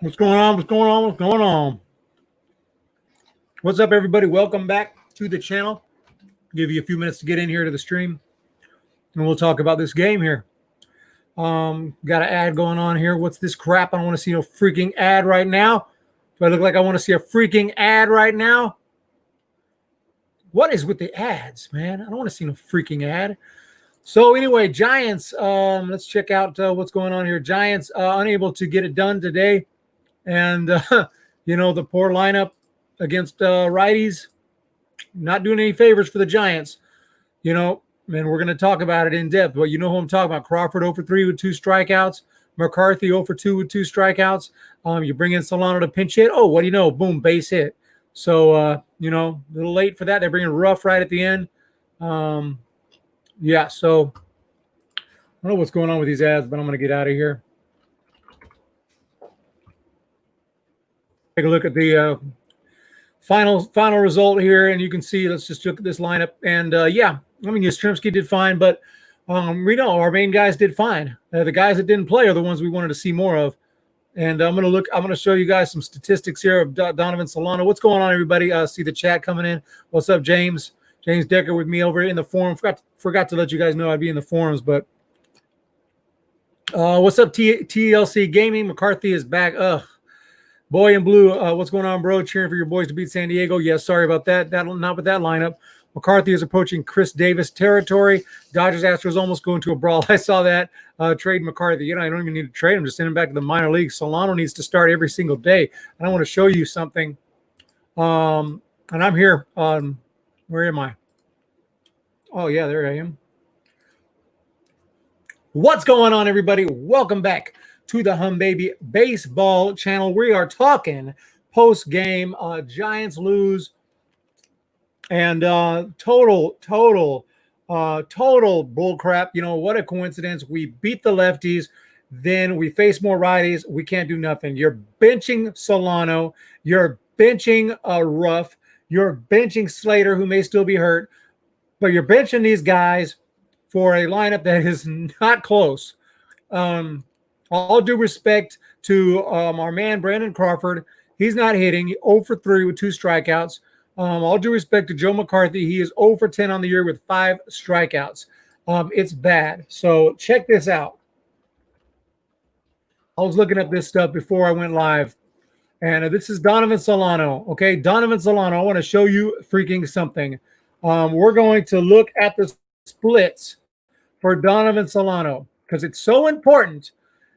What's going on? What's going on? What's going on? What's up, everybody? Welcome back to the channel. Give you a few minutes to get in here to the stream, and we'll talk about this game here. Got an ad going on here. What's this crap? I don't want to see no freaking ad right now. Do I look like I want to see a freaking ad right now? What is with the ads, man? I don't want to see no freaking ad. So anyway, Giants, let's check out what's going on here. Giants unable to get it done today. And, the poor lineup against righties, not doing any favors for the Giants. And we're going to talk about it in depth. But you know who I'm talking about. Crawford 0 for 3 with 2 strikeouts. McCarthy 0 for 2 with 2 strikeouts. You bring in Solano to pinch hit. Oh, what do you know? Boom, base hit. So, a little late for that. They're bringing Ruff right at the end. Yeah, so I don't know what's going on with these ads, but I'm going to get out of here. Take a look at the final result here, and you can see, let's just look at this lineup. And, Yastrzemski did fine, but we know our main guys did fine. The guys that didn't play are the ones we wanted to see more of. And I'm going to show you guys some statistics here of Donovan Solano. What's going on, everybody? See the chat coming in. What's up, James? James Decker with me over in the forum. Forgot to let you guys know I'd be in the forums, but what's up, TLC Gaming? McCarthy is back. Boy in blue, what's going on, bro? Cheering for your boys to beat San Diego. Yes, sorry about that. Not with that lineup. McCarthy is approaching Chris Davis territory. Dodgers Astros almost going to a brawl. I saw that. Trade McCarthy. I don't even need to trade him. Just send him back to the minor leagues. Solano needs to start every single day. And I want to show you something. And I'm here. Where am I? Oh, yeah, there I am. What's going on, everybody? Welcome back to the Hum Baby Baseball channel. We are talking post-game. Giants lose. And total bull crap. What a coincidence. We beat the lefties. Then we face more righties. We can't do nothing. You're benching Solano. You're benching Ruff. You're benching Slater, who may still be hurt. But you're benching these guys for a lineup that is not close. All due respect to our man, Brandon Crawford. He's not hitting. 0 for 3 with 2 strikeouts. All due respect to Joe McCarthy. He is 0 for 10 on the year with 5 strikeouts. It's bad. So check this out. I was looking at this stuff before I went live. And this is Donovan Solano. Okay, Donovan Solano. I want to show you freaking something. We're going to look at the splits for Donovan Solano because it's so important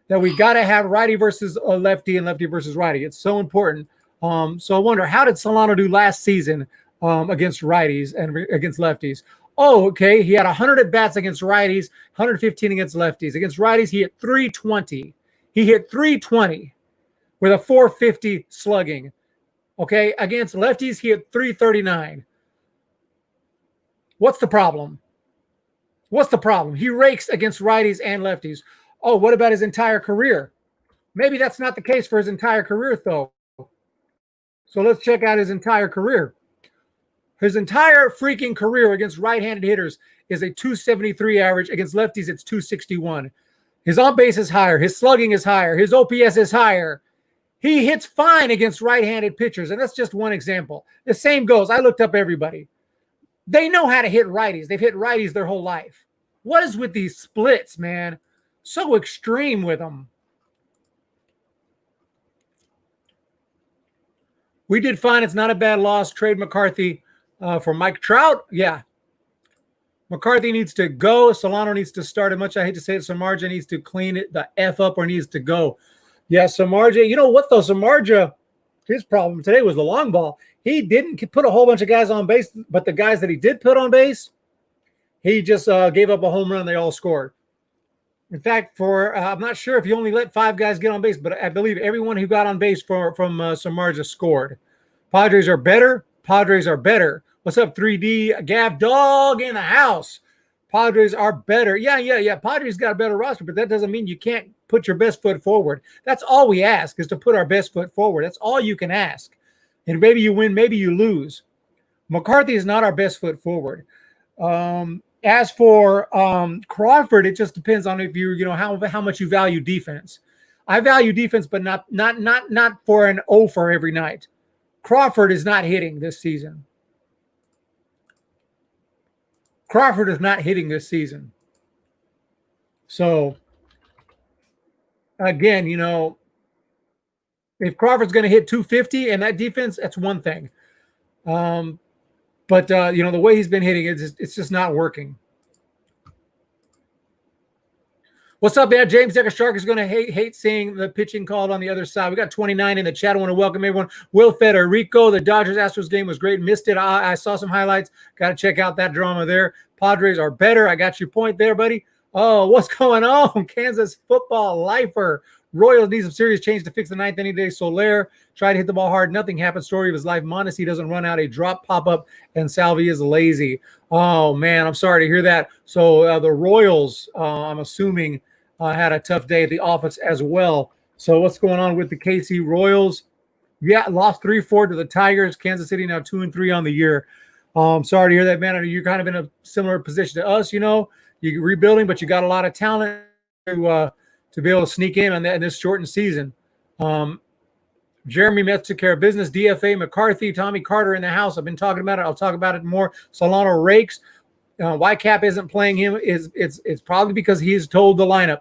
that we got to have righty versus a lefty and lefty versus righty. It's so important. So I wonder, how did Solano do last season against righties and against lefties? Oh, okay. He had 100 at-bats against righties, 115 against lefties. Against righties, he hit 320. He hit 320 with a 450 slugging. Okay. Against lefties, he hit 339. What's the problem? What's the problem? He rakes against righties and lefties. Oh, what about his entire career? Maybe that's not the case for his entire career, though. So let's check out his entire career. His entire freaking career against right-handed hitters is a 273 average. Against lefties, it's 261. His on-base is higher. His slugging is higher. His OPS is higher. He hits fine against right-handed pitchers, and that's just one example. The same goes. I looked up everybody. They know how to hit righties. They've hit righties their whole life. What is with these splits, man? So extreme with them. We did fine. It's not a bad loss. Trade McCarthy for Mike Trout. Yeah. McCarthy needs to go. Solano needs to start. As much I hate to say it, Samardzija needs to clean it the F up or needs to go. Yeah, Samardzija. You know what, though? Samardzija, his problem today was the long ball. He didn't put a whole bunch of guys on base, but the guys that he did put on base, he just gave up a home run. They all scored. In fact, I'm not sure if he only let 5 guys get on base, but I believe everyone who got on base from Samardzija scored. Padres are better. Padres are better. What's up, 3D? Gav Dog in the house. Padres are better. Yeah. Padres got a better roster, but that doesn't mean you can't put your best foot forward. That's all we ask, is to put our best foot forward. That's all you can ask. And maybe you win, maybe you lose. McCarthy is not our best foot forward. As for Crawford, it just depends on if how much you value defense. I value defense, but not for an O for every night. Crawford is not hitting this season. Crawford is not hitting this season. So, again, you know, if Crawford's going to hit 250 and that defense, that's one thing. But you know, the way he's been hitting, it's just not working. What's up, man? James Decker Shark is going to hate seeing the pitching called on the other side. We got 29 in the chat. I want to welcome everyone. Will Federico, the Dodgers-Astros game was great. Missed it. I saw some highlights. Got to check out that drama there. Padres are better. I got your point there, buddy. Oh, what's going on? Kansas football lifer. Royals need some serious change to fix the ninth inning today. Soler tried to hit the ball hard. Nothing happened. Story of his life. Mondesi doesn't run out. A drop pop-up, and Salvi is lazy. Oh, man, I'm sorry to hear that. So the Royals, I'm assuming, had a tough day at the office as well. So what's going on with the KC Royals? Yeah, lost 3-4 to the Tigers. Kansas City now 2-3 on the year. Sorry to hear that, man. I know you're kind of in a similar position to us, you know. You're rebuilding, but you got a lot of talent to be able to sneak in on that in this shortened season. Jeremy Metz took care of business. DFA McCarthy, Tommy Carter in the house. I've been talking about it. I'll talk about it more. Solano Rakes. Why Cap isn't playing him it's probably because he's told the lineup.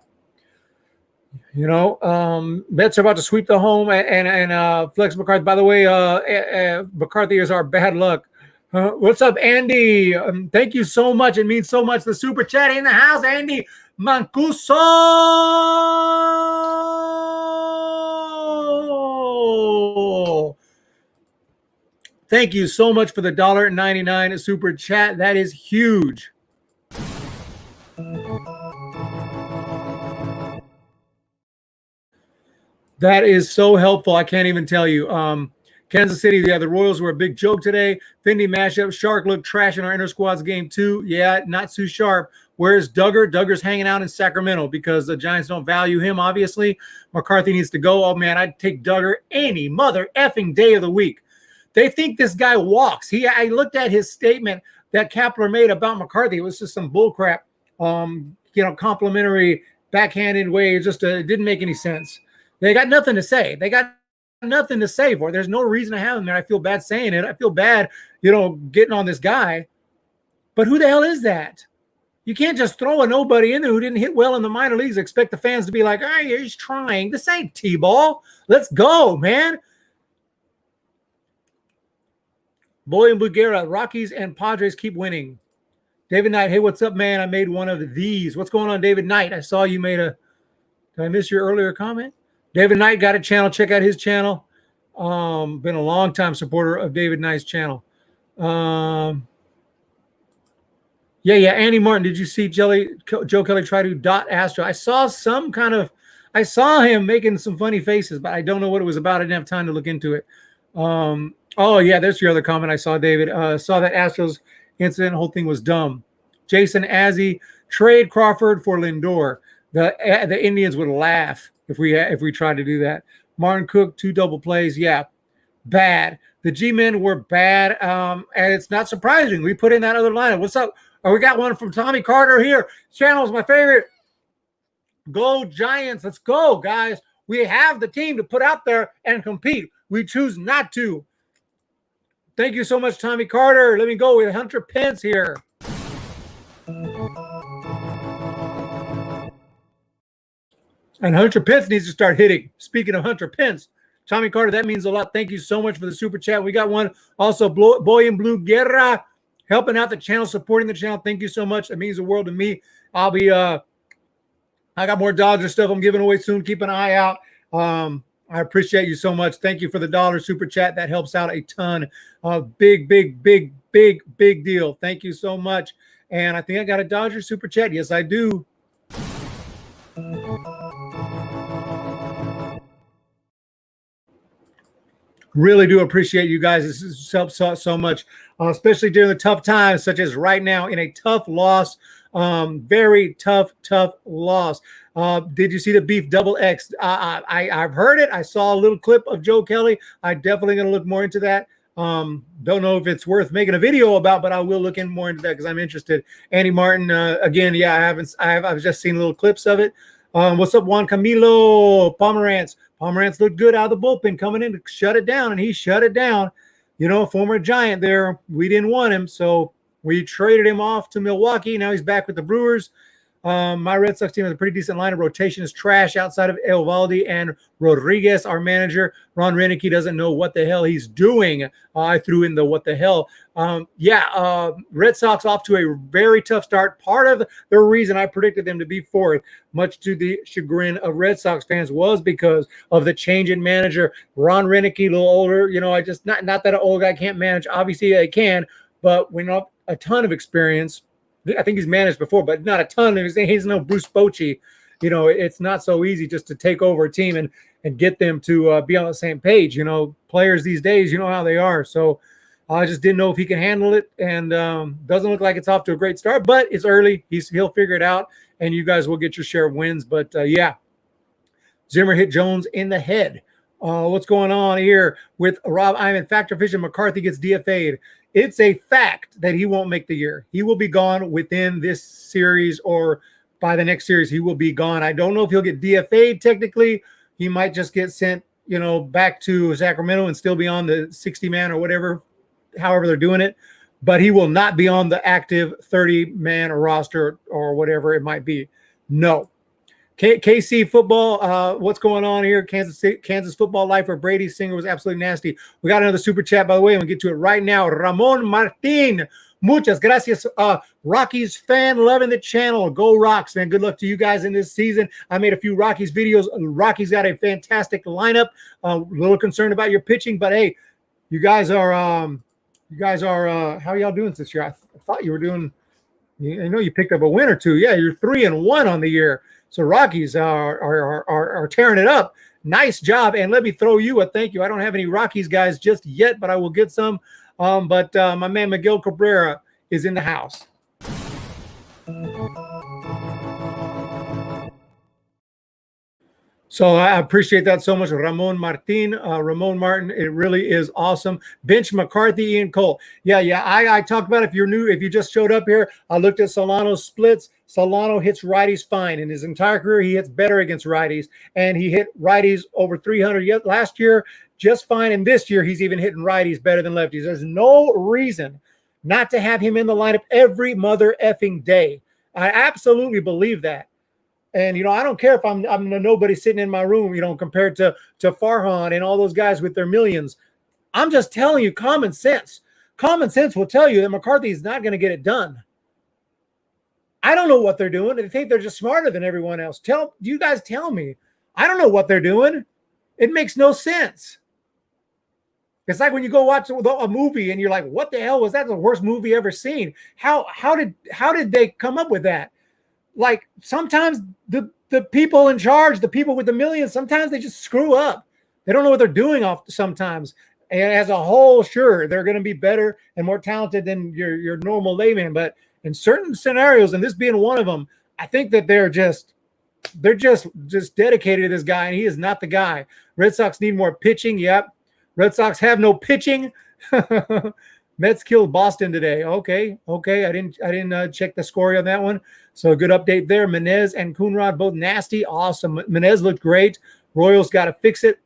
You know, Mets are about to sweep the home and Flex McCarthy. By the way, McCarthy is our bad luck. What's up, Andy? Thank you so much. It means so much. The super chat in the house, Andy Mancuso. Thank you so much for the $1.99 super chat. That is huge. That is so helpful. I can't even tell you. Kansas City, yeah, the Royals were a big joke today. Findy mashup. Shark looked trash in our inter squads game too. Yeah, not too sharp. Where's Duggar? Duggar's hanging out in Sacramento because the Giants don't value him, obviously. McCarthy needs to go. Oh, man, I'd take Duggar any mother effing day of the week. They think this guy walks. I looked at his statement that Kapler made about McCarthy. It was just some bullcrap, you know, complimentary, backhanded way. It just it didn't make any sense. They got nothing to say. They got nothing to say for it. There's no reason to have him there. I feel bad saying it. I feel bad, you know, getting on this guy. But who the hell is that? You can't just throw a nobody in there who didn't hit well in the minor leagues, expect the fans to be like, oh, he's trying. This ain't T-ball. Let's go, man. Boy and Bulgaria, Rockies and Padres keep winning. David Knight, hey, what's up, man? I made one of these. What's going on, David Knight? I saw you made a – did I miss your earlier comment? David Knight got a channel. Check out his channel. Been a long-time supporter of David Knight's channel. Yeah. Andy Martin, did you see Joe Kelly try to dot Astro? I saw I saw him making some funny faces, but I don't know what it was about. I didn't have time to look into it. Oh, yeah, there's your other comment I saw, David. Saw that Astros incident. The whole thing was dumb. Jason Azzi, trade Crawford for Lindor. The Indians would laugh if we tried to do that. Martin Cook, 2 double plays. Yeah, bad. The G-men were bad, and it's not surprising. We put in that other lineup. What's up? Oh, we got one from Tommy Carter here. Channel's my favorite. Go Giants. Let's go, guys. We have the team to put out there and compete. We choose not to. Thank you so much, Tommy Carter. Let me go with Hunter Pence here. And Hunter Pence needs to start hitting. Speaking of Hunter Pence, Tommy Carter, that means a lot. Thank you so much for the super chat. We got one also, Boy in Blue Guerra, helping out the channel, supporting the channel. Thank you so much. It means the world to me. I'll be I got more Dodger stuff I'm giving away soon. Keep an eye out. I appreciate you so much. Thank you for the $1 super chat. That helps out a ton. Big deal. Thank you so much. And I think I got a Dodger super chat. Yes, I do. Really do appreciate you guys. This has helped so much, especially during the tough times, such as right now in a tough loss. Very tough loss. Did you see the beef double X? I've heard it. I saw a little clip of Joe Kelly. I'm definitely going to look more into that. Don't know if it's worth making a video about, but I will look more into that because I'm interested. Andy Martin, again, yeah, I've just seen little clips of it. What's up, Juan Camilo Pomerantz? Pomerantz looked good out of the bullpen coming in to shut it down, and he shut it down. You know, former Giant there. We didn't want him, so we traded him off to Milwaukee. Now he's back with the Brewers. My Red Sox team has a pretty decent lineup. Rotation is trash outside of Eovaldi and Rodriguez. Our manager, Ron Renicky, doesn't know what the hell he's doing. I threw in the what the hell. Red Sox off to a very tough start. Part of the reason I predicted them to be fourth, much to the chagrin of Red Sox fans, was because of the change in manager. Ron Renicky, a little older. You know, I just not that an old guy can't manage. Obviously, they can, but we're not a ton of experience. I think he's managed before, but not a ton. He's no Bruce Bochy. You know, it's not so easy just to take over a team and get them to be on the same page. You know, players these days, you know how they are. So I just didn't know if he can handle it, and doesn't look like it's off to a great start, but it's early. He'll figure it out, and you guys will get your share of wins. But, Zimmer hit Jones in the head. What's going on here with Rob Iman? Factor Vision McCarthy gets DFA'd. It's a fact that he won't make the year. He will be gone within this series, or by the next series, he will be gone. I don't know if he'll get DFA'd technically. He might just get sent, back to Sacramento and still be on the 60-man or whatever, however they're doing it. But he will not be on the active 30-man roster or whatever it might be. No. KC football, what's going on here? Kansas football life for Brady Singer was absolutely nasty. We got another super chat, by the way. I'm going to get to it right now. Ramon Martin, muchas gracias. Rockies fan, loving the channel. Go Rocks, man. Good luck to you guys in this season. I made a few Rockies videos. Rockies got a fantastic lineup. A little concerned about your pitching, but hey, you guys are how are y'all doing this year? I thought you were doing, I know you picked up a win or two. Yeah, you're 3-1 on the year. So Rockies are tearing it up. Nice job. And let me throw you a thank you. I don't have any Rockies guys just yet, but I will get some. But my man Miguel Cabrera is in the house. So I appreciate that so much, Ramon Martin. It really is awesome. Bench McCarthy, Ian Cole. Yeah. I talked about, if you're new, if you just showed up here, I looked at Solano's splits. Solano hits righties fine. In his entire career, he hits better against righties, and he hit righties over 300 last year, just fine. And this year, he's even hitting righties better than lefties. There's no reason not to have him in the lineup every mother effing day. I absolutely believe that. And, I don't care if I'm nobody sitting in my room, compared to Farhan and all those guys with their millions. I'm just telling you common sense. Common sense will tell you that McCarthy is not going to get it done. I don't know what they're doing. They think they're just smarter than everyone else. You guys tell me. I don't know what they're doing. It makes no sense. It's like when you go watch a movie and you're like, what the hell was that? The worst movie ever seen? How did they come up with that? Like, sometimes the people in charge, the people with the millions, sometimes they just screw up. They don't know what they're doing sometimes. And as a whole, sure, they're going to be better and more talented than your normal layman. But in certain scenarios, and this being one of them, I think that they're just dedicated to this guy, and he is not the guy. Red Sox need more pitching. Yep. Red Sox have no pitching. Mets killed Boston today. Okay. I didn't check the score on that one. So a good update there. Menez and Coonrod both nasty. Awesome. Menez looked great. Royals got to fix it.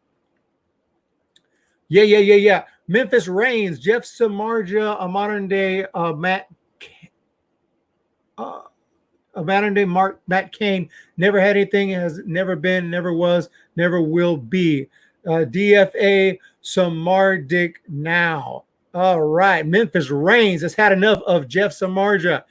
Yeah. Memphis Reigns, Jeff Samardzija, a modern day Matt Cain. Never had anything. Has never been. Never was. Never will be. DFA Samardzija now. All right, Memphis Reigns has had enough of Jeff Samardzija.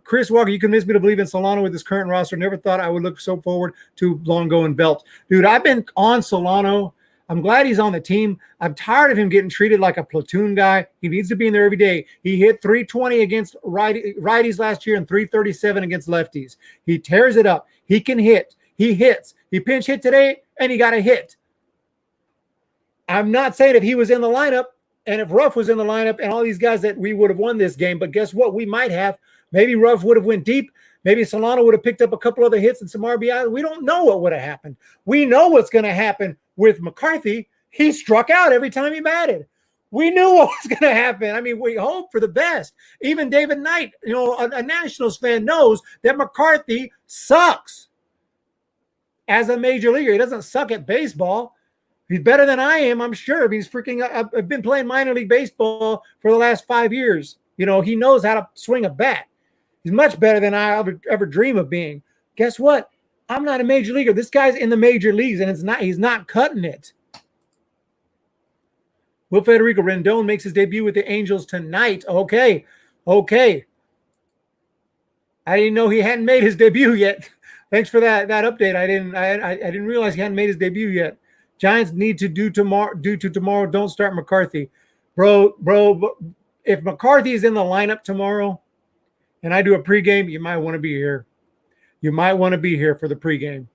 Chris Walker, you convinced me to believe in Solano with his current roster. Never thought I would look so forward to Longo and Belt. Dude, I've been on Solano. I'm glad he's on the team. I'm tired of him getting treated like a platoon guy. He needs to be in there every day. He hit 320 against righties last year and 337 against lefties. He tears it up. He can hit. He hits. He pinch hit today, and he got a hit. I'm not saying if he was in the lineup, and if Ruff was in the lineup and all these guys, that we would have won this game. But guess what? We might have. Maybe Ruff would have went deep. Maybe Solano would have picked up a couple other hits and some RBI. We don't know what would have happened. We know what's going to happen with McCarthy. He struck out every time he batted. We knew what was going to happen. I mean, we hope for the best. Even David Knight, a Nationals fan, knows that McCarthy sucks. as a major leaguer. He doesn't suck at baseball. He's better than I am, I'm sure. He's freaking. I've been playing minor league baseball for the last 5 years. You know, he knows how to swing a bat. He's much better than I ever dream of being. Guess what? I'm not a major leaguer. This guy's in the major leagues, and he's not cutting it. Will Federico Rendon makes his debut with the Angels tonight. Okay. I didn't know he hadn't made his debut yet. Thanks for that update. I didn't realize he hadn't made his debut yet. Giants need to do tomorrow. Don't start McCarthy, bro. If McCarthy is in the lineup tomorrow, and I do a pregame, you might want to be here. You might want to be here for the pregame.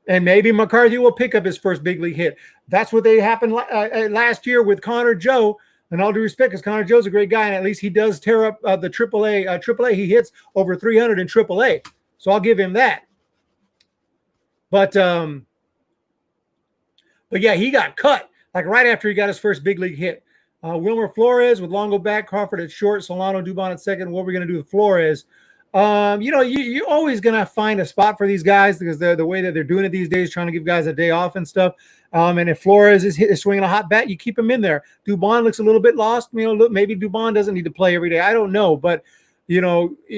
And maybe McCarthy will pick up his first big league hit. That's what happened last year with Connor Joe. And all due respect, because Connor Joe's a great guy, and at least he does tear up the AAA. AAA, he hits over 300 in AAA. So I'll give him that. But yeah, he got cut like right after he got his first big league hit. Wilmer Flores with Longo back, Crawford at short, Solano, Dubon at second. What we're going to do with Flores? You're always going to find a spot for these guys because they're the way that they're doing it these days, trying to give guys a day off and stuff. And if Flores is swinging a hot bat, you keep him in there. Dubon looks a little bit lost. Maybe Dubon doesn't need to play every day. I don't know, but you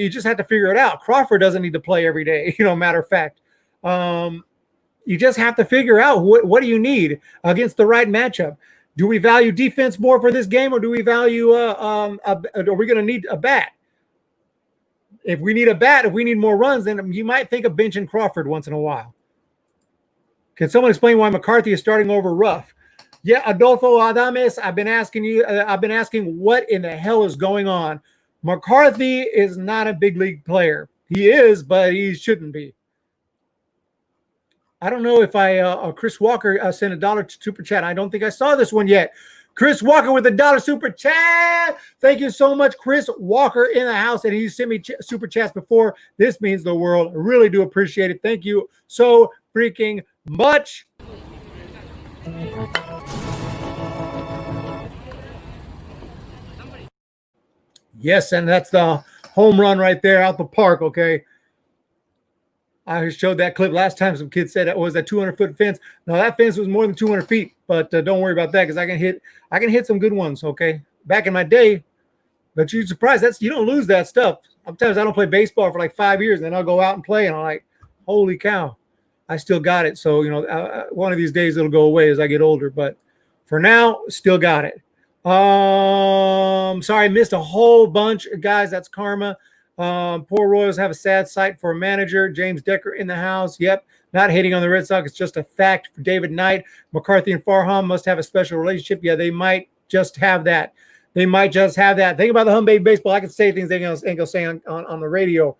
just have to figure it out. Crawford doesn't need to play every day. Matter of fact, you just have to figure out what do you need against the right matchup. Do we value defense more for this game, or do we value are we going to need a bat? If we need a bat, if we need more runs, then you might think of benching Crawford once in a while. Can someone explain why McCarthy is starting over Ruff? Yeah, Adolfo Adames, I've been asking what in the hell is going on. McCarthy is not a big league player. He is, but he shouldn't be. I don't know if Chris Walker sent $1 super chat. I don't think I saw this one yet. Chris Walker with $1 super chat. Thank you so much, Chris Walker in the house. And he sent me super chats before. This means the world. I really do appreciate it. Thank you so freaking much. Yes, and that's the home run right there out the park, okay? I showed that clip last time. Some kids said it was a 200-foot fence. No, that fence was more than 200 feet, but don't worry about that because I can hit some good ones, okay? Back in my day, but you're surprised. You don't lose that stuff. Sometimes I don't play baseball for like 5 years, and then I'll go out and play, and I'm like, holy cow, I still got it. So, one of these days it'll go away as I get older, but for now, still got it. Sorry, I missed a whole bunch. Guys, that's karma. Poor Royals have a sad sight for a manager. James Decker in the house. Yep, not hating on the Red Sox. It's just a fact for David Knight. McCarthy and Farham must have a special relationship. Yeah, they might just have that. Think about the home baby baseball. I can say things they ain't gonna say on the radio.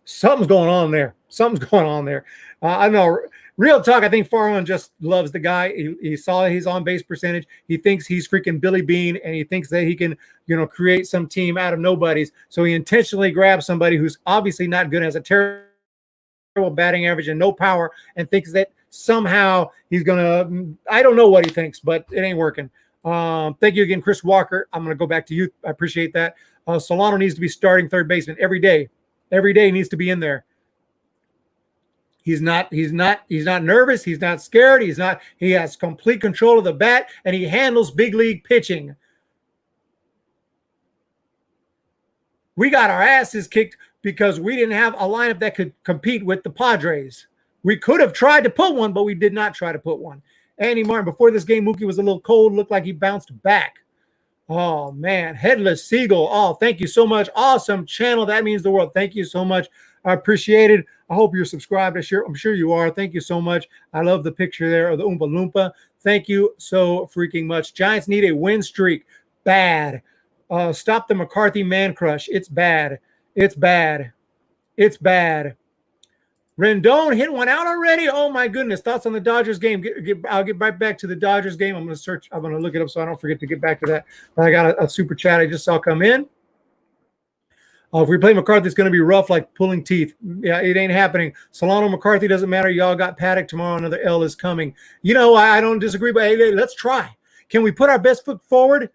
Something's going on there. I know. Real talk, I think Farhan just loves the guy. He saw his on-base percentage. He thinks he's freaking Billy Bean, and he thinks that he can, create some team out of nobodies. So he intentionally grabs somebody who's obviously not good, has a terrible batting average and no power, and thinks that somehow he's going to – I don't know what he thinks, but it ain't working. Thank you again, Chris Walker. I'm going to go back to you. I appreciate that. Solano needs to be starting third baseman every day. Every day he needs to be in there. He's not nervous. He's not scared. He has complete control of the bat, and he handles big league pitching. We got our asses kicked because we didn't have a lineup that could compete with the Padres. We could have tried to put one, but we did not try to put one. Andy Martin, before this game, Mookie was a little cold, looked like he bounced back. Oh, man. Headless Seagull. Oh, thank you so much. Awesome channel. That means the world. Thank you so much. I appreciate it. I hope you're subscribed. I'm sure you are. Thank you so much. I love the picture there of the Oompa Loompa. Thank you so freaking much. Giants need a win streak. Bad. Stop the McCarthy man crush. It's bad. Rendon hit one out already. Oh, my goodness. Thoughts on the Dodgers game? I'll get right back to the Dodgers game. I'm going to look it up so I don't forget to get back to that. But I got a super chat I just saw come in. If we play McCarthy, it's going to be rough like pulling teeth. Yeah, it ain't happening. Solano, McCarthy, doesn't matter. Y'all got Paddock tomorrow. Another L is coming. I don't disagree, but hey, let's try. Can we put our best foot forward?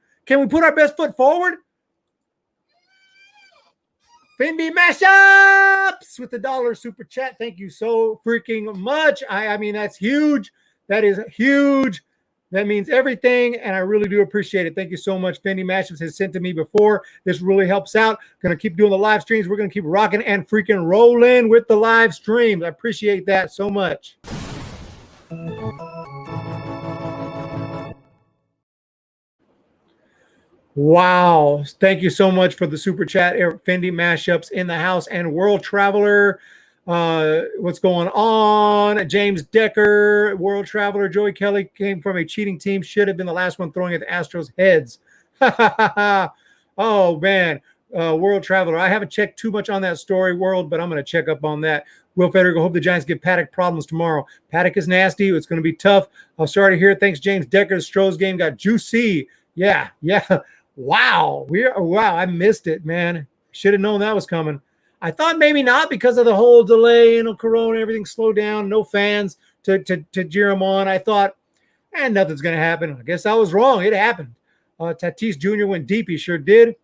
Fendi Mashups with the $1 super chat. Thank you so freaking much. I mean, that's huge. That is huge. That means everything, and I really do appreciate it. Thank you so much. Fendi Mashups has sent to me before. This really helps out. Going to keep doing the live streams. We're going to keep rocking and freaking rolling with the live streams. I appreciate that so much. Wow. Thank you so much for the super chat. Fendi Mashups in the house and World Traveler. What's going on? James Decker, World Traveler. Joey Kelly came from a cheating team. Should have been the last one throwing at the Astros' heads. Oh, man. World Traveler. I haven't checked too much on that story, World, but I'm going to check up on that. Will Federico, hope the Giants give Paddock problems tomorrow. Paddock is nasty. It's going to be tough. I'm sorry to hear. Thanks, James Decker. The Stros game got juicy. Yeah. Wow. Wow. I missed it, man. Should have known that was coming. I thought maybe not because of the whole delay, Corona, everything slowed down, no fans to cheer them on. I thought, nothing's going to happen. I guess I was wrong. It happened. Tatis Jr. went deep. He sure did.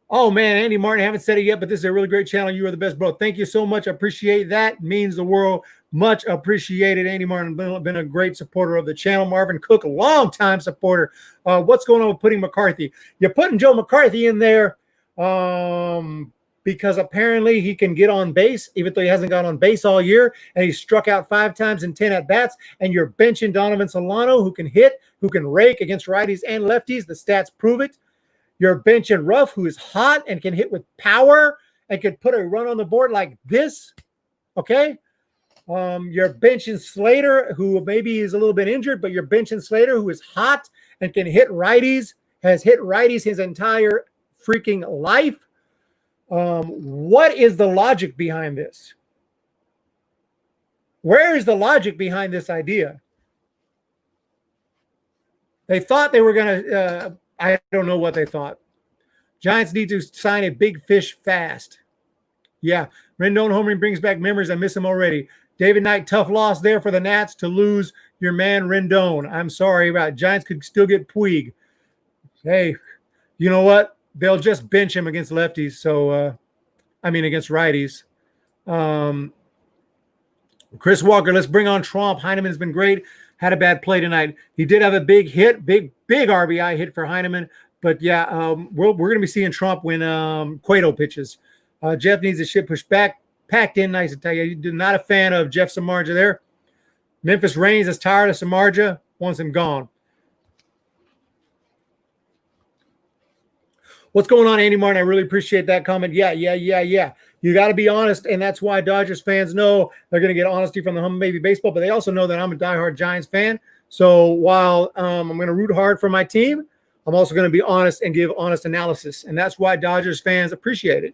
Oh, man, Andy Martin, I haven't said it yet, but this is a really great channel. You are the best, bro. Thank you so much. I appreciate that. Means the world. Much appreciated. Andy Martin, been a great supporter of the channel. Marvin Cook, a long-time supporter. What's going on with putting McCarthy? You're putting Joe McCarthy in there because apparently he can get on base, even though he hasn't got on base all year, and he struck out 5 times in 10 at-bats, and you're benching Donovan Solano, who can hit, who can rake against righties and lefties. The stats prove it. You're benching Ruff, who is hot and can hit with power and could put a run on the board like this, okay? You're benching Slater, who maybe is a little bit injured, but you're benching Slater, who is hot and can hit righties, has hit righties his entire freaking life. What is the logic behind this? Where is the logic behind this idea? They thought they were going to, I don't know what they thought. Giants need to sign a big fish fast. Yeah, Rendon homering brings back memories. I miss him already. David Knight, tough loss there for the Nats to lose your man Rendon. I'm sorry about it. Giants could still get Puig. Hey, you know what? They'll just bench him against lefties. So, against righties. Chris Walker, let's bring on Trump. Heineman's been great. Had a bad play tonight. He did have a big hit, big RBI hit for Heineman. But, yeah, we're going to be seeing Trump when Cueto pitches. Jeff needs the shit pushed back. Packed in nice to tell you. You're not a fan of Jeff Samardzija there. Memphis Reigns is tired of Samardzija. Wants him gone. What's going on, Andy Martin? I really appreciate that comment. Yeah. You got to be honest, and that's why Dodgers fans know they're going to get honesty from the Hum Baby Baseball, but they also know that I'm a diehard Giants fan. So while I'm going to root hard for my team, I'm also going to be honest and give honest analysis, and that's why Dodgers fans appreciate it,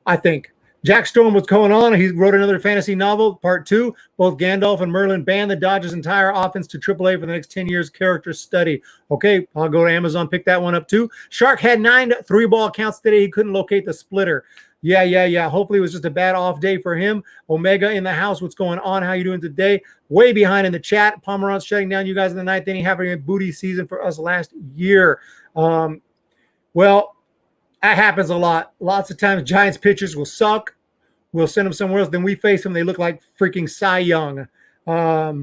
I think. Jack Storm, what's going on? He wrote another fantasy novel, part 2. Both Gandalf and Merlin banned the Dodgers' entire offense to AAA for the next 10 years. Character study. Okay, I'll go to Amazon, pick that one up too. Shark had 9 3-ball counts today. He couldn't locate the splitter. Yeah. Hopefully it was just a bad off day for him. Omega in the house. What's going on? How you doing today? Way behind in the chat. Pomeranz shutting down you guys in the 9th inning, having a booty season for us last year. Well, that happens a lot. Lots of times Giants pitchers will suck. We'll send them somewhere else. Then we face them. They look like freaking Cy Young. I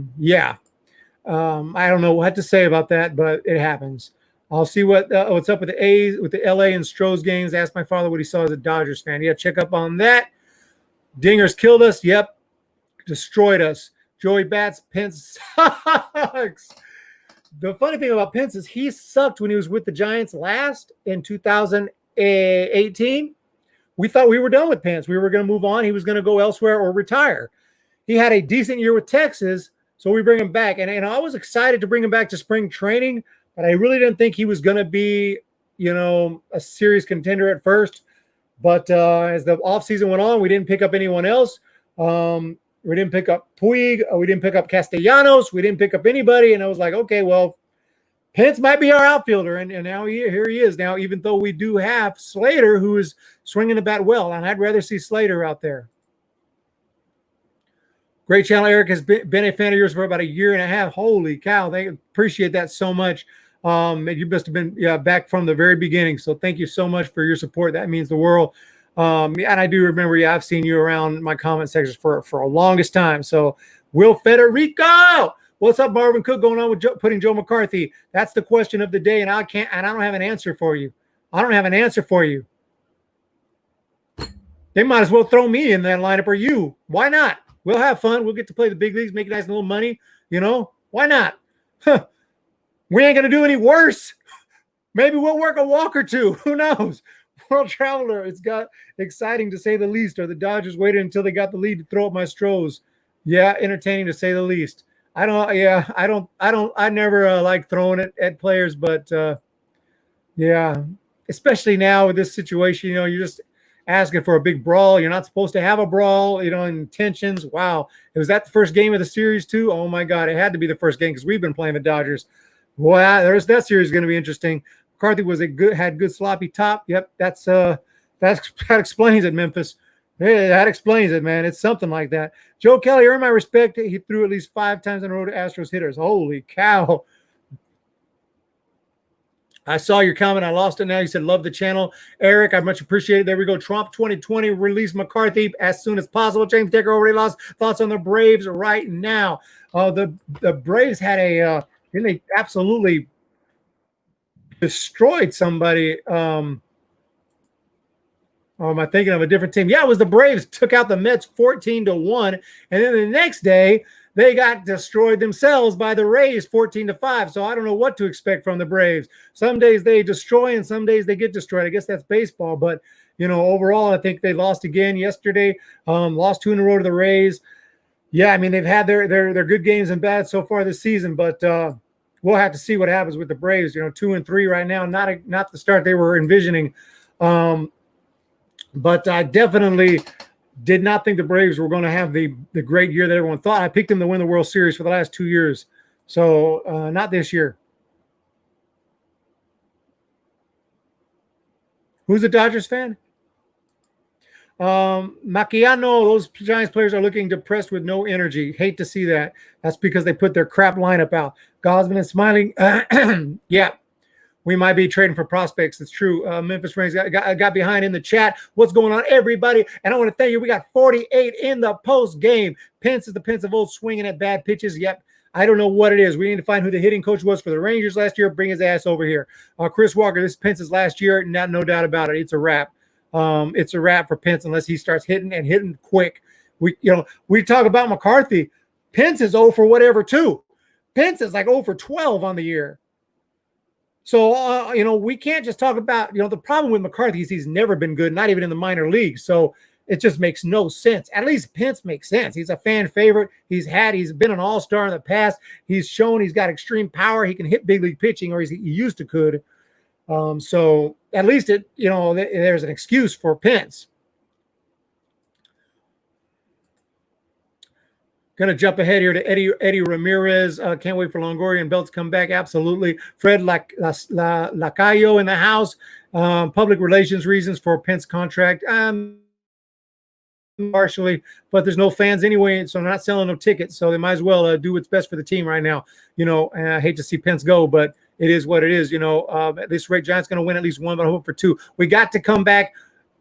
don't know what to say about that, but it happens. I'll see what's up with the A's, with the LA and Stros games. Ask my father what he saw as a Dodgers fan. Yeah, check up on that. Dingers killed us. Yep. Destroyed us. Joey Bats, Pence sucks. The funny thing about Pence is he sucked when he was with the Giants last in 2018. We thought we were done with Pence. We were going to move on. He was going to go elsewhere or retire. He had a decent year with Texas, so we bring him back. And I was excited to bring him back to spring training, but I really didn't think he was going to be, a serious contender at first. But as the offseason went on, we didn't pick up anyone else. We didn't pick up Puig. We didn't pick up Castellanos. We didn't pick up anybody. And I was like, okay, well, Pence might be our outfielder, and now here he is. Now, even though we do have Slater, who is swinging the bat well, and I'd rather see Slater out there. Great channel. Eric has been a fan of yours for about a year and a half. Holy cow. They appreciate that so much. You must have been back from the very beginning. So thank you so much for your support. That means the world. And I do remember, I've seen you around my comment sections for a longest time. So Will Federico, what's up, Marvin Cook, going on with putting Joe McCarthy? That's the question of the day, and I don't have an answer for you. I don't have an answer for you. They might as well throw me in that lineup or you. Why not? We'll have fun. We'll get to play the big leagues, make nice little money. Why not? Huh. We ain't going to do any worse. Maybe we'll work a walk or two. Who knows? World Traveler, it's got exciting to say the least. Or the Dodgers waited until they got the lead to throw up my Stros. Yeah, entertaining to say the least. I never like throwing it at players, but yeah, especially now with this situation, you're just asking for a big brawl. You're not supposed to have a brawl, intentions. Wow. Was that the first game of the series too? Oh my God. It had to be the first game because we've been playing the Dodgers. Boy, that series is going to be interesting. McCarthy had good sloppy top. Yep. That explains it, Memphis. Hey, that explains it, man. It's something like that. Joe Kelly, earned my respect. He threw at least 5 times in a row to Astros hitters. Holy cow. I saw your comment. I lost it now. You said, love the channel. Eric, I much appreciate it. There we go. Trump 2020, release McCarthy as soon as possible. James Decker already lost. Thoughts on the Braves right now? The Braves had they absolutely destroyed somebody. Am I thinking of a different team? Yeah, it was the Braves. Took out the Mets 14-1. And then the next day, they got destroyed themselves by the Rays 14-5. So I don't know what to expect from the Braves. Some days they destroy and some days they get destroyed. I guess that's baseball. But, overall, I think they lost again yesterday. Lost 2 in a row to the Rays. Yeah, I mean, they've had their good games and bad so far this season. But we'll have to see what happens with the Braves. 2-3 right now. Not the start they were envisioning. But I definitely did not think the Braves were going to have the great year that everyone thought. I picked them to win the World Series for the last 2 years. So not this year. Who's a Dodgers fan? Macchiano, those Giants players are looking depressed with no energy. Hate to see that. That's because they put their crap lineup out. Gosman and Smiling. Yeah. We might be trading for prospects. It's true. Memphis Reigns got behind in the chat. What's going on, everybody? And I want to thank you. We got 48 in the post game. Pence is the Pence of old, swinging at bad pitches. Yep. I don't know what it is. We need to find who the hitting coach was for the Rangers last year. Bring his ass over here. Chris Walker, this is Pence's last year. No doubt about it. It's a wrap. It's a wrap for Pence unless he starts hitting quick. We talk about McCarthy. Pence is 0 for whatever too. Pence is like 0 for 12 on the year. So, we can't just talk about, the problem with McCarthy is he's never been good, not even in the minor leagues. So it just makes no sense. At least Pence makes sense. He's a fan favorite. He's been an all-star in the past. He's shown he's got extreme power. He can hit big league pitching, or he used to could. So at least there's an excuse for Pence. Going to jump ahead here to Eddie Ramirez. Can't wait for Longoria and Belt to come back. Absolutely. Fred Lacayo in the house. Public relations reasons for Pence contract. Partially, but there's no fans anyway, so I'm not selling no tickets. So they might as well do what's best for the team right now. And I hate to see Pence go, but it is what it is. At this rate, Giants going to win at least 1, but I hope for 2. We got to come back.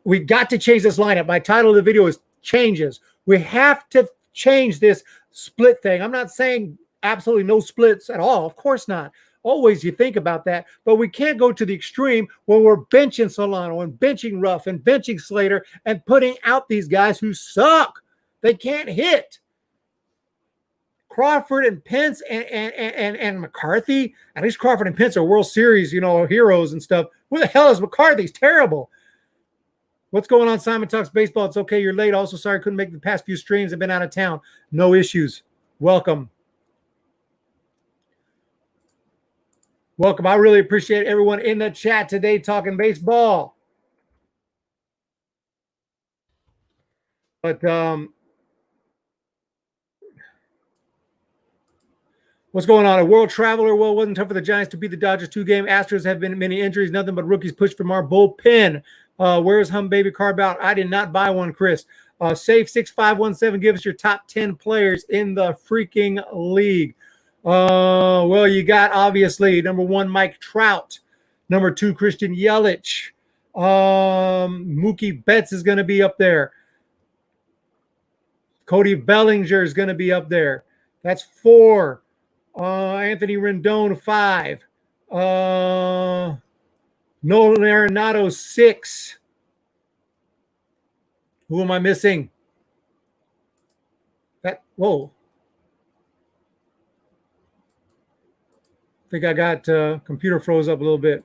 We got to change this lineup. My title of the video is Changes. We have to change this split thing. I'm not saying absolutely no splits at all. Of course not. Always you think about that, but we can't go to the extreme when we're benching Solano and benching Ruff and benching Slater and putting out these guys who suck. They can't hit. Crawford and Pence and McCarthy. At least Crawford and Pence are World Series, heroes and stuff. Who the hell is McCarthy? He's terrible. What's going on, Simon Talks Baseball? It's okay. You're late. Also, sorry, couldn't make the past few streams. I've been out of town. No issues. Welcome. Welcome. I really appreciate everyone in the chat today talking baseball. But what's going on? A world traveler. Well, it wasn't tough for the Giants to beat the Dodgers 2-game. Astros have been many injuries. Nothing but rookies pushed from our bullpen. Where's Hum Baby card out? I did not buy one, Chris. Safe 6517. Give us your top 10 players in the freaking league. Well, you got obviously number 1, Mike Trout. Number 2, Christian Yelich. Mookie Betts is going to be up there. Cody Bellinger is going to be up there. That's 4. Anthony Rendon, 5. Nolan Arenado, 6. Who am I missing? Whoa. I think I got computer froze up a little bit.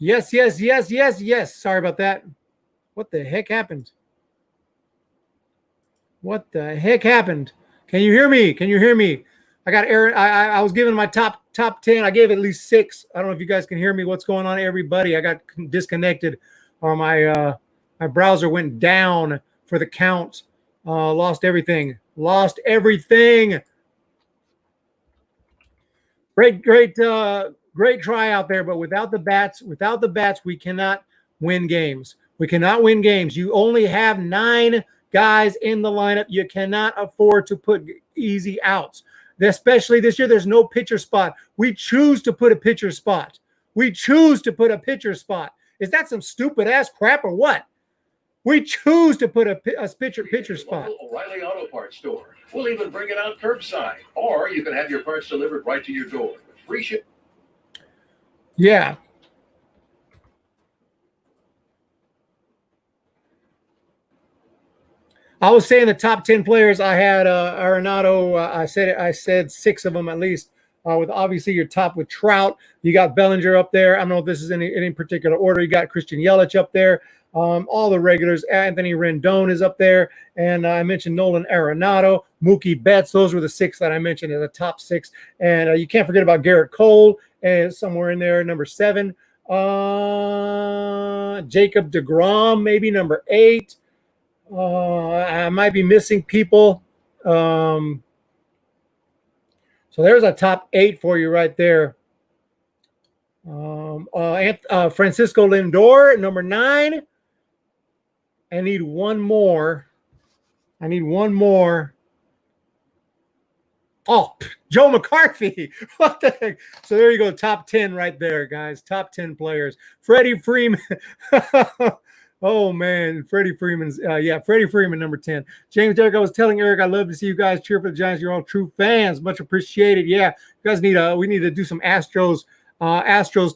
Yes, yes, yes, yes, yes. Sorry about that. What the heck happened? What the heck happened? Can you hear me? Can you hear me? I got Aaron. I was giving my top 10. I gave at least 6. I don't know if you guys can hear me. What's going on, everybody? I got disconnected, or my browser went down for the count. Lost everything. Lost everything. Great try out there, but without the bats, we cannot win games. We cannot win games. You only have 9 guys in the lineup. You cannot afford to put easy outs. Especially this year, there's no pitcher spot. We choose to put a pitcher spot. Is that some stupid ass crap or what? We choose to put a pitcher spot. O'Reilly Auto Parts store. We'll even bring it out curbside, or you can have your parts delivered right to your door with free ship. Yeah. I was saying the top 10 players. I had Arenado. I said 6 of them at least. With obviously your top with Trout. You got Bellinger up there. I don't know if this is in any particular order. You got Christian Yelich up there. All the regulars. Anthony Rendon is up there. And I mentioned Nolan Arenado, Mookie Betts. Those were the 6 that I mentioned in the top 6. And you can't forget about Garrett Cole, somewhere in there, number 7. Jacob deGrom, maybe number 8. I might be missing people. So there's a top 8 for you right there. Francisco Lindor, number 9. I need one more. Oh, Joe McCarthy. What the heck? So there you go. Top 10 right there, guys. Top 10 players. Freddie Freeman. Oh, man. Freddie Freeman's, Freddie Freeman, number 10. James Derrick, I was telling Eric, I love to see you guys cheer for the Giants. You're all true fans. Much appreciated. Yeah, you guys we need to do some Astros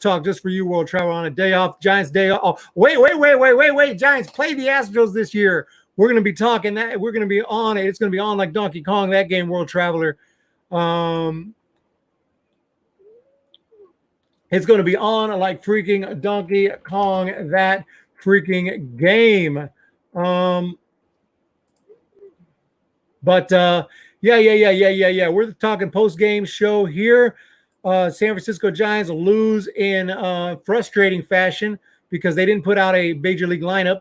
talk just for you, World Travel, on a day off. Giants day off. Oh, wait. Giants play the Astros this year. We're going to be talking that. We're going to be on it. It's going to be on like Donkey Kong, that game, World Traveler. It's going to be on like freaking Donkey Kong, that freaking game. Yeah. We're talking post-game show here. San Francisco Giants lose in frustrating fashion because they didn't put out a major league lineup.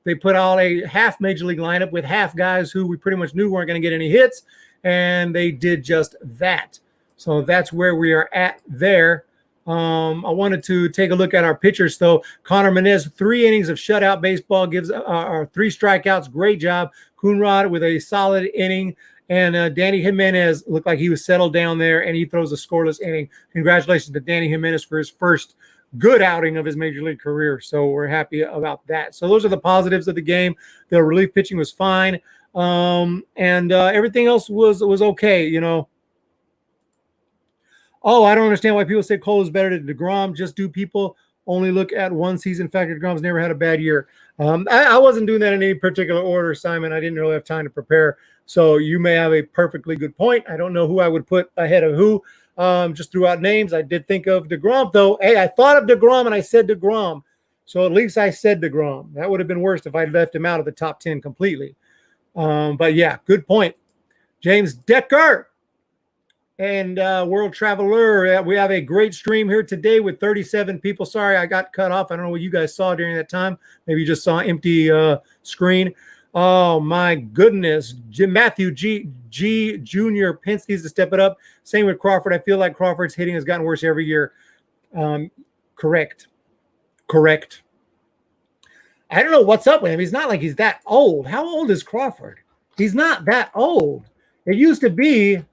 They put out a half major league lineup with half guys who we pretty much knew weren't going to get any hits, and they did just that. So that's where we are at there. I wanted to take a look at our pitchers, though. Connor Menez, 3 innings of shutout baseball, gives 3 strikeouts. Great job. Coonrod with a solid inning. And Danny Jimenez looked like he was settled down there, and he throws a scoreless inning. Congratulations to Danny Jimenez for his first good outing of his major league career. So we're happy about that. So those are the positives of the game. The relief pitching was fine. And everything else was okay, you know. Oh, I don't understand why people say Cole is better than DeGrom. Just do people only look at one season factor. DeGrom's never had a bad year. I wasn't doing that in any particular order, Simon. I didn't really have time to prepare. So you may have a perfectly good point. I don't know who I would put ahead of who. Just threw out names. I did think of DeGrom, though. Hey, I thought of DeGrom and I said DeGrom. So at least I said DeGrom. That would have been worse if I left him out of the top 10 completely. But yeah, good point. James Decker and World Traveler. We have a great stream here today with 37 people. Sorry, I got cut off. I don't know what you guys saw during that time. Maybe you just saw an empty screen. Oh, my goodness. Matthew G. Jr. Pence needs to step it up. Same with Crawford. I feel like Crawford's hitting has gotten worse every year. Correct. I don't know what's up with him. He's not like he's that old. How old is Crawford? He's not that old. It used to be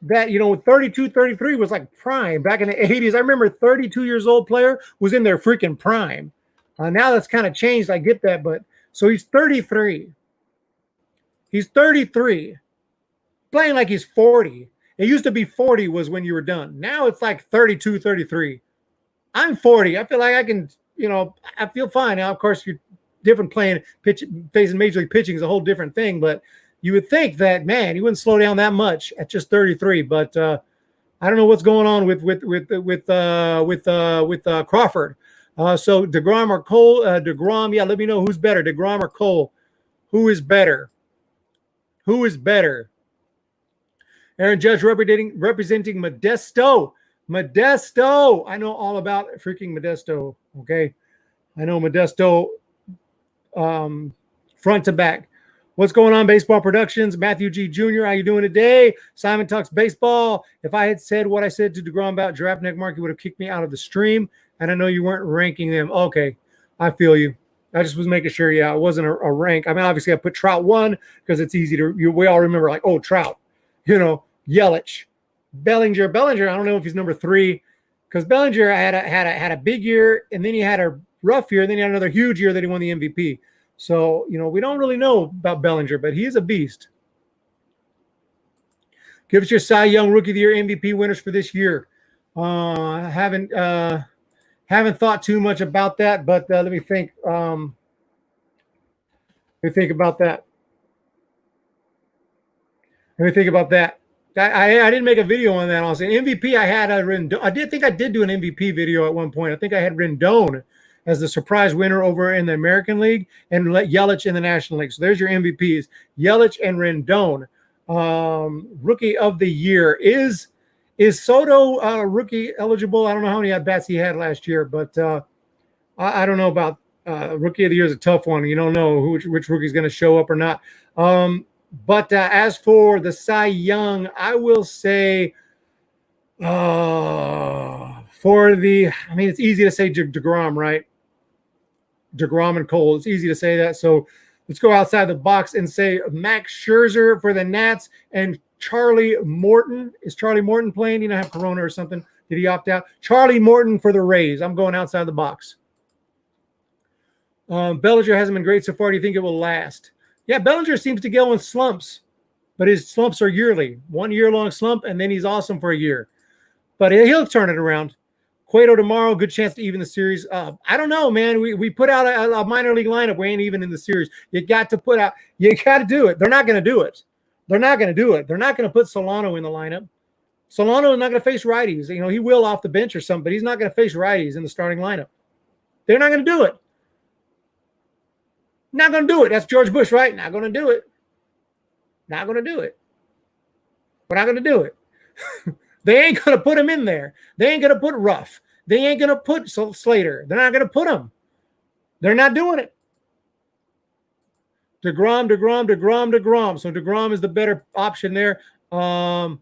that, 32, 33 was like prime back in the 80s. I remember 32 years old player was in their freaking prime. Now that's kind of changed. I get that, but so he's 33. He's 33. Playing like he's 40. It used to be 40 was when you were done. Now it's like 32, 33. I'm 40. I feel like I can, I feel fine. Now, of course, you're different facing major league pitching is a whole different thing, but you would think that, man, he wouldn't slow down that much at just 33. But I don't know what's going on with Crawford. So DeGrom or Cole? DeGrom, yeah. Let me know who's better, DeGrom or Cole. Who is better? Aaron Judge representing Modesto. I know all about freaking Modesto. Okay, I know Modesto front to back. What's going on, Baseball Productions? Matthew G. Jr., how you doing today? Simon Talks Baseball. If I had said what I said to DeGrom about Giraffe Neck Mark, you would have kicked me out of the stream, and I know you weren't ranking them. Okay, I feel you. I just was making sure, yeah, it wasn't a rank. I mean, obviously, I put Trout 1 because it's easy to – we all remember, like, oh, Trout, Yelich. Bellinger, I don't know if he's number 3 because Bellinger had a big year, and then he had a rough year, and then he had another huge year that he won the MVP. So, we don't really know about Bellinger, but he is a beast. Give us your Cy Young Rookie of the Year MVP winners for this year. I haven't thought too much about that, but let me think. Let me think about that. I didn't make a video on that. Also, MVP I had Rendon. I did do an MVP video at one point. I think I had Rendon as the surprise winner over in the American League and Yelich in the National League. So there's your MVPs, Yelich and Rendon. Rookie of the Year. Is Soto rookie eligible? I don't know how many at-bats he had last year, but I don't know about Rookie of the Year is a tough one. You don't know which rookie is going to show up or not. But as for the Cy Young, I will say it's easy to say DeGrom, right? DeGrom and Cole. It's easy to say that. So let's go outside the box and say Max Scherzer for the Nats and Charlie Morton. Is Charlie Morton playing? Have Corona or something? Did he opt out? Charlie Morton for the Rays. I'm going outside the box. Bellinger hasn't been great so far. Do you think it will last? Yeah, Bellinger seems to go in slumps, but his slumps are yearly. 1 year-long slump, and then he's awesome for a year. But he'll turn it around. Cueto tomorrow, good chance to even the series. I don't know, man. We put out a minor league lineup. We ain't even in the series. You got to do it. They're not going to do it. They're not going to put Solano in the lineup. Solano is not going to face righties. He will off the bench or something, but he's not going to face righties in the starting lineup. They're not going to do it. Not going to do it. That's George Bush, right? Not going to do it. We're not going to do it. They ain't going to put him in there. They ain't going to put Ruff. They ain't going to put Slater. They're not going to put him. They're not doing it. DeGrom. So DeGrom is the better option there. Well,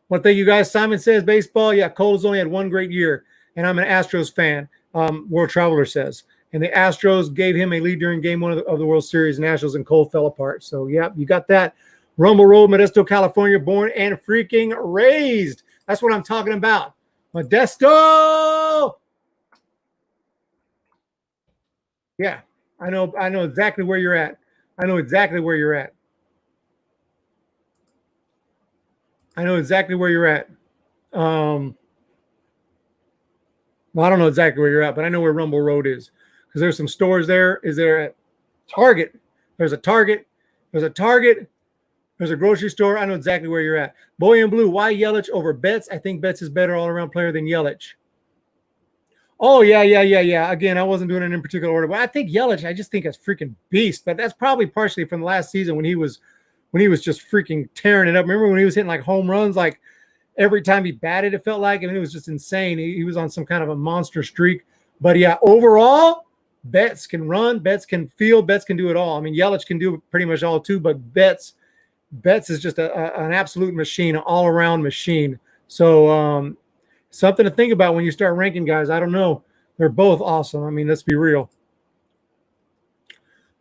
thank you guys. Simon says baseball. Yeah, Cole's only had one great year, and I'm an Astros fan. World Traveler says. And the Astros gave him a lead during Game 1 of the World Series. Nationals and Cole fell apart. So, yeah, you got that. Rumble Road, Modesto, California, born and freaking raised. That's what I'm talking about. Modesto! Yeah, I know exactly where you're at. I know exactly where you're at. Well, I don't know exactly where you're at, but I know where Rumble Road is because there's some stores there. Is there a Target? There's a Target. There's a Target. There's a grocery store. I know exactly where you're at. Boy in Blue, why Yelich over Betts? I think Betts is better all-around player than Yelich. Oh, yeah. Again, I wasn't doing it in particular order, but I think Yelich, I just think is freaking beast. But that's probably partially from last season when he was just freaking tearing it up. Remember when he was hitting like home runs, like every time he batted, it felt like, I mean, it was just insane. He was on some kind of a monster streak. But yeah, overall, Betts can run, Betts can field, Betts can do it all. I mean, Yelich can do pretty much all too, but Betts is just an absolute machine, an all-around machine. So something to think about when you start ranking guys. I don't know. They're both awesome. I mean, let's be real.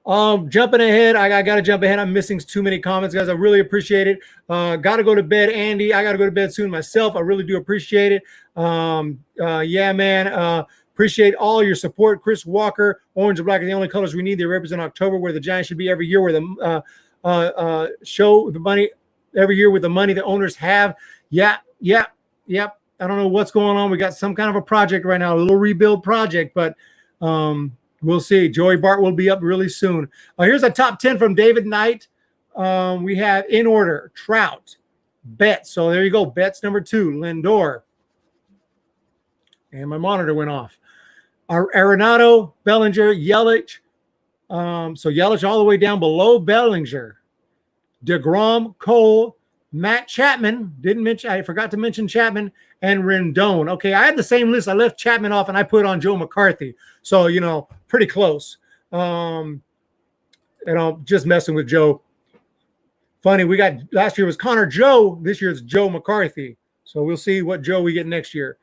Jumping ahead, I got to jump ahead. I'm missing too many comments, guys. I really appreciate it. Got to go to bed, Andy. I got to go to bed soon myself. I really do appreciate it. Yeah, man. Appreciate all your support. Chris Walker, orange and black are the only colors we need. They represent October, where the Giants should be every year, where the show the money every year with the money the owners have. Yep. I don't know what's going on. We got some kind of a project right now, a little rebuild project, but we'll see. Joey Bart will be up really soon. Here's a top 10 from David Knight. We have in order: Trout, Betts. So there you go. Betts number 2, Lindor. And my monitor went off. Arenado, Bellinger, Yelich. So Yelich all the way down below Bellinger. DeGrom, Cole, Matt Chapman. I forgot to mention Chapman, and Rendon. Okay, I had the same list. I left Chapman off and I put on Joe McCarthy. So, pretty close. And I'm just messing with Joe. Funny, we got last year was Connor Joe. This year it's Joe McCarthy. So we'll see what Joe we get next year.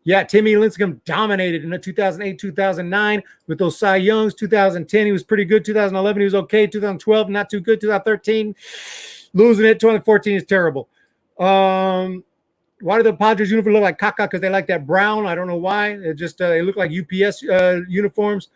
Yeah, Timmy Lincecum dominated in the 2008, 2009 with those Cy Youngs. 2010, he was pretty good. 2011, he was okay. 2012, not too good. 2013, losing it. 2014 is terrible. Why do the Padres uniform look like caca? Because they like that brown. I don't know why. It just they look like UPS uniforms.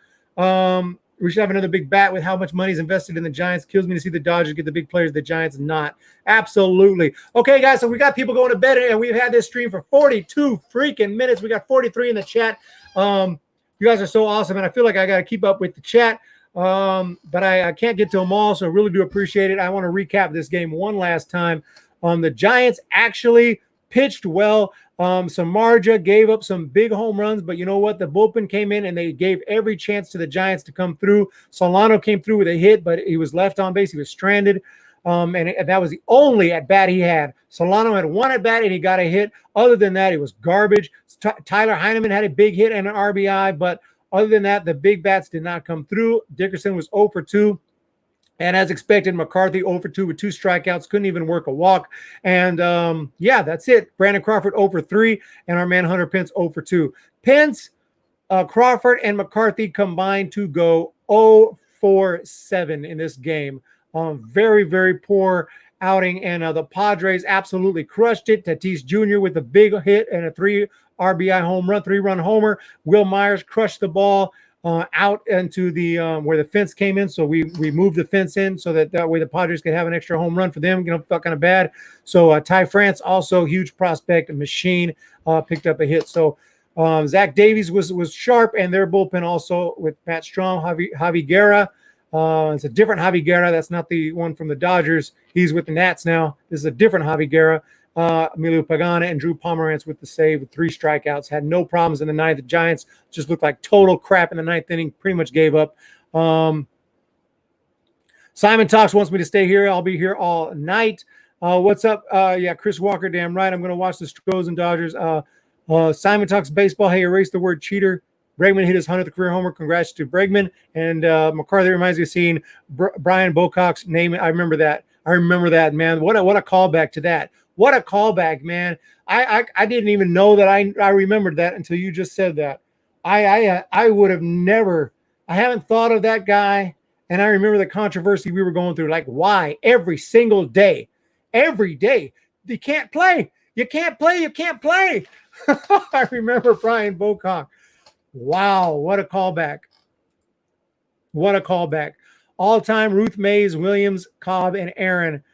We should have another big bat with how much money is invested in the Giants. Kills me to see the Dodgers get the big players, the Giants not. Absolutely. Okay, guys, so we got people going to bed, and we've had this stream for 42 freaking minutes. We got 43 in the chat. You guys are so awesome, and I feel like I got to keep up with the chat, but I can't get to them all, so I really do appreciate it. I want to recap this game one last time. The Giants actually pitched well. Samardzija gave up some big home runs, but you know what? The bullpen came in and they gave every chance to the Giants to come through. Solano came through with a hit, but he was left on base. He was stranded. And that was the only at-bat he had. Solano had one at-bat and he got a hit. Other than that, it was garbage. Tyler Heineman had a big hit and an RBI, but other than that, the big bats did not come through. Dickerson was 0 for 2. And as expected, McCarthy 0 for 2 with 2 strikeouts, couldn't even work a walk. And yeah, that's it. Brandon Crawford 0 for 3, and our man Hunter Pence 0 for 2. Pence, Crawford, and McCarthy combined to go 0 for 7 in this game. Very, very poor outing, and the Padres absolutely crushed it. Tatis Jr. with a big hit and a 3 RBI home run, 3-run homer. Will Myers crushed the ball out into the where the fence came in, so we moved the fence in so that way the Padres could have an extra home run for them. Felt kind of bad. So Ty France, also huge prospect, a machine, picked up a hit. So Zach Davies was sharp, and their bullpen also with Matt Strong, Javi Guerra. It's a different Javi Guerra. That's not the one from the Dodgers. He's with the Nats now. This is a different Javi Guerra. Emilio Pagana and Drew Pomerantz with the save with 3 strikeouts. Had no problems in the ninth. The Giants just looked like total crap in the ninth inning. Pretty much gave up. Simon Talks wants me to stay here. I'll be here all night. What's up? Yeah, Chris Walker, damn right. I'm going to watch the Stros and Dodgers. Simon Talks Baseball. Hey, erase the word cheater. Bregman hit his 100th career homer. Congrats to Bregman. And McCarthy reminds me of seeing Brian Bocock's name. I remember that. Man. What a callback to that. What a callback, man. I didn't even know that I remembered that until you just said that. I would have never, I haven't thought of that guy, and I remember the controversy we were going through. Like, why? Every single day. Every day. You can't play. You can't play. I remember Brian Bocock. Wow, what a callback. What a callback. All-time Ruth Mays, Williams, Cobb, and Aaron.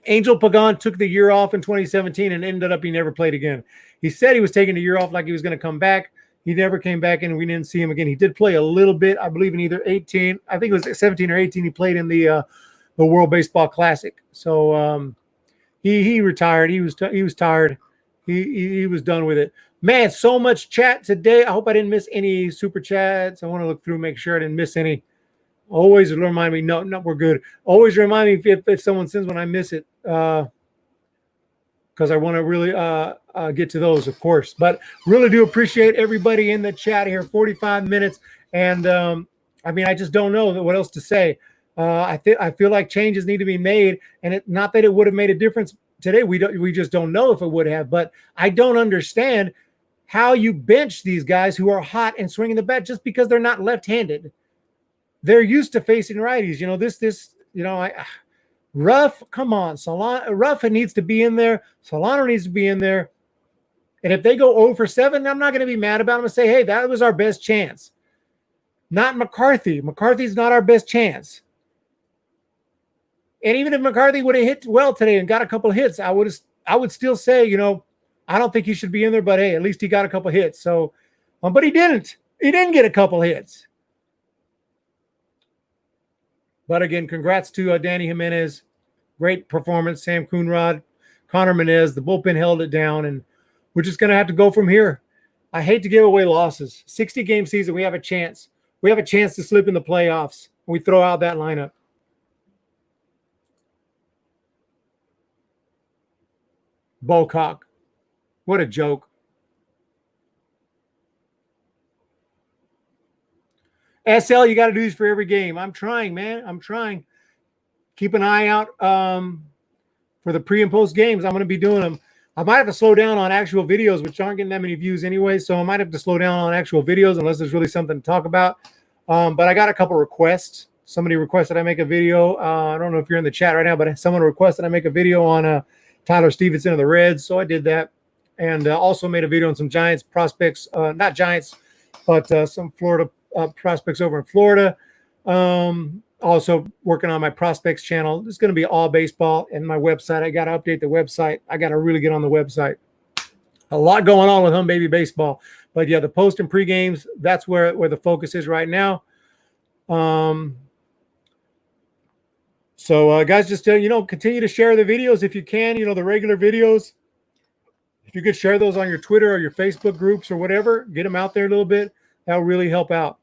Angel Pagan took the year off in 2017 and ended up he never played again. He said he was taking a year off like he was going to come back. He never came back, and we didn't see him again. He did play a little bit, I believe, in either 18. I think it was 17 or 18. He played in the World Baseball Classic. So he retired. He was tired. He was done with it. Man, so much chat today. I hope I didn't miss any super chats. I want to look through, make sure I didn't miss any. Always remind me. No, we're good. Always remind me if someone sends one, I miss it. Because I want to really get to those, of course. But really do appreciate everybody in the chat here. 45 minutes. And, I mean, I just don't know what else to say. I feel like changes need to be made. And not that it would have made a difference today. We just don't know if it would have. But I don't understand how you bench these guys who are hot and swinging the bat just because they're not left-handed. They're used to facing righties. You know, Ruff, come on. Ruff needs to be in there. Solano needs to be in there. And if they go 0 for 7, I'm not going to be mad about them and say, hey, that was our best chance. Not McCarthy. McCarthy's not our best chance. And even if McCarthy would have hit well today and got a couple of hits, I would still say, you know, I don't think he should be in there, but hey, at least he got a couple of hits. So, but he didn't. He didn't get a couple of hits. But again, congrats to Danny Jimenez. Great performance. Sam Coonrod, Connor Menez. The bullpen held it down, and we're just going to have to go from here. I hate to give away losses. 60-game season, we have a chance. We have a chance to slip in the playoffs. We throw out that lineup. Bocock. What a joke. SL, you got to do these for every game. I'm trying, man. I'm trying. Keep an eye out for the pre and post games. I'm going to be doing them. I might have to slow down on actual videos, which aren't getting that many views anyway. So I might have to slow down on actual videos unless there's really something to talk about. But I got a couple requests. Somebody requested I make a video. I don't know if you're in the chat right now, but someone requested I make a video on Tyler Stevenson of the Reds. So I did that. And also made a video on some Giants prospects. Not Giants, but some Florida prospects over in Florida. Also working on my prospects channel. It's going to be all baseball and my website. I got to update the website. I got to really get on the website. A lot going on with Hum Baby Baseball. But yeah, the post and pre games, that's where the focus is right now. So guys, just continue to share the videos if you can, the regular videos. If you could share those on your Twitter or your Facebook groups or whatever, get them out there a little bit. That'll really help out.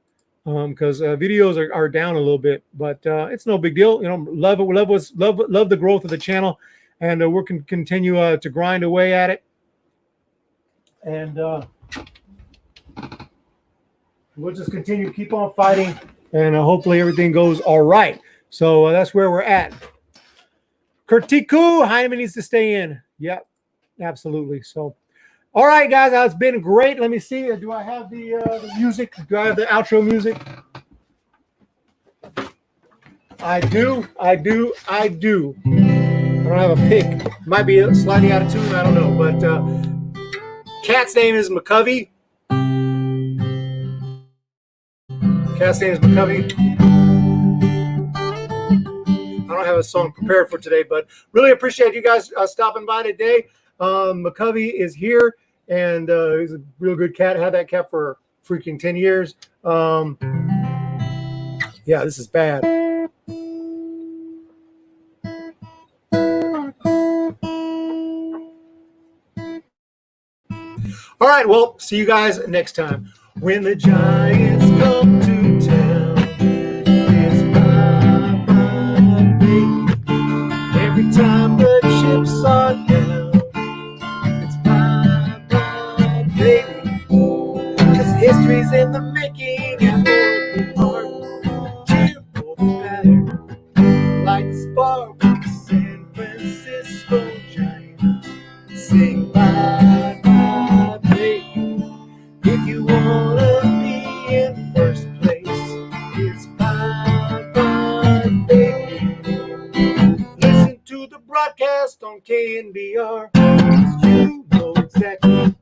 Because videos are down a little bit, but it's no big deal. Love the growth of the channel, and we're going to continue to grind away at it. And we'll just continue to keep on fighting, and hopefully everything goes all right. So that's where we're at. Kurtiku, Heineman needs to stay in. Yep, absolutely. So. All right, guys, it's been great. Let me see. Do I have the music? Do I have the outro music? I do. I don't have a pick. Might be slightly out of tune. I don't know. But cat's name is McCovey. Cat's name is McCovey. I don't have a song prepared for today, but really appreciate you guys stopping by today. McCovey is here, and he's a real good cat. Had that cat for freaking 10 years. Yeah, this is bad. All right, well, see you guys next time. When the Giants come to town, it's bye-bye, baby. Every time the chips are down, it's bye-bye, baby. 'Cause history's in the making, and we'll be hard. Cheer for the better. Like the spark of the San Francisco Giants. Sing bye-bye, baby. If you wanna be in first place, it's bye-bye, baby. Listen to the broadcast on KNBR, 'cause you know exactly